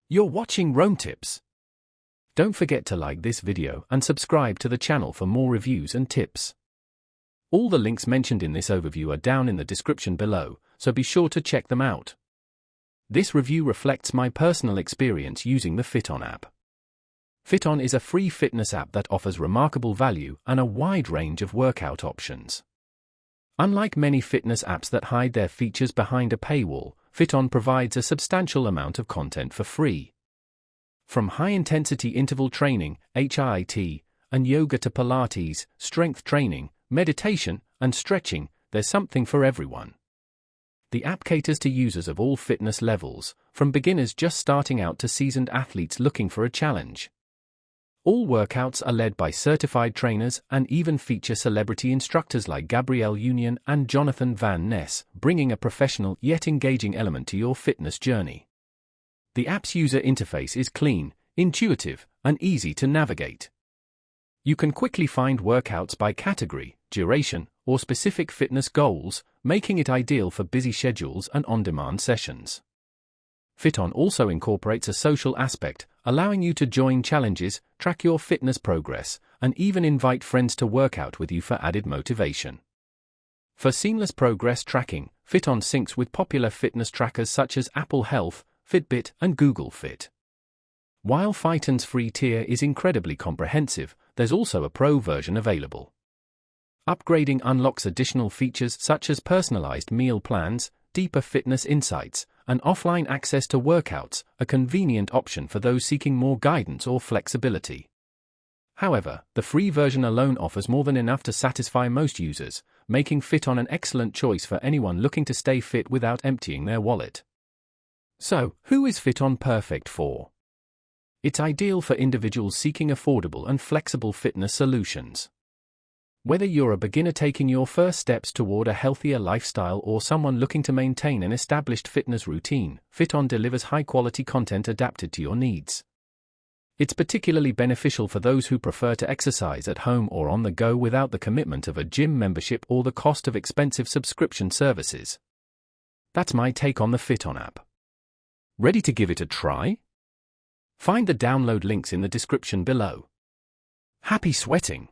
You're watching Rome Tips. Don't forget to like this video and subscribe to the channel for more reviews and tips. All the links mentioned in this overview are down in the description below, so be sure to check them out. This review reflects my personal experience using the FitOn app. FitOn is a free fitness app that offers remarkable value and a wide range of workout options. Unlike many fitness apps that hide their features behind a paywall, FitOn provides a substantial amount of content for free. From high-intensity interval training, HIIT, and yoga to Pilates, strength training, meditation, and stretching, there's something for everyone. The app caters to users of all fitness levels, from beginners just starting out to seasoned athletes looking for a challenge. All workouts are led by certified trainers and even feature celebrity instructors like Gabrielle Union and Jonathan Van Ness, bringing a professional yet engaging element to your fitness journey. The app's user interface is clean, intuitive, and easy to navigate. You can quickly find workouts by category, duration, or specific fitness goals, making it ideal for busy schedules and on-demand sessions. FitOn also incorporates a social aspect, allowing you to join challenges, track your fitness progress, and even invite friends to work out with you for added motivation. For seamless progress tracking, FitOn syncs with popular fitness trackers such as Apple Health, Fitbit, and Google Fit. While FitOn's free tier is incredibly comprehensive, there's also a pro version available. Upgrading unlocks additional features such as personalized meal plans, deeper fitness insights, and offline access to workouts, a convenient option for those seeking more guidance or flexibility. However, the free version alone offers more than enough to satisfy most users, making FitOn an excellent choice for anyone looking to stay fit without emptying their wallet. So, who is FitOn perfect for? It's ideal for individuals seeking affordable and flexible fitness solutions. Whether you're a beginner taking your first steps toward a healthier lifestyle or someone looking to maintain an established fitness routine, FitOn delivers high-quality content adapted to your needs. It's particularly beneficial for those who prefer to exercise at home or on the go without the commitment of a gym membership or the cost of expensive subscription services. That's my take on the FitOn app. Ready to give it a try? Find the download links in the description below. Happy sweating!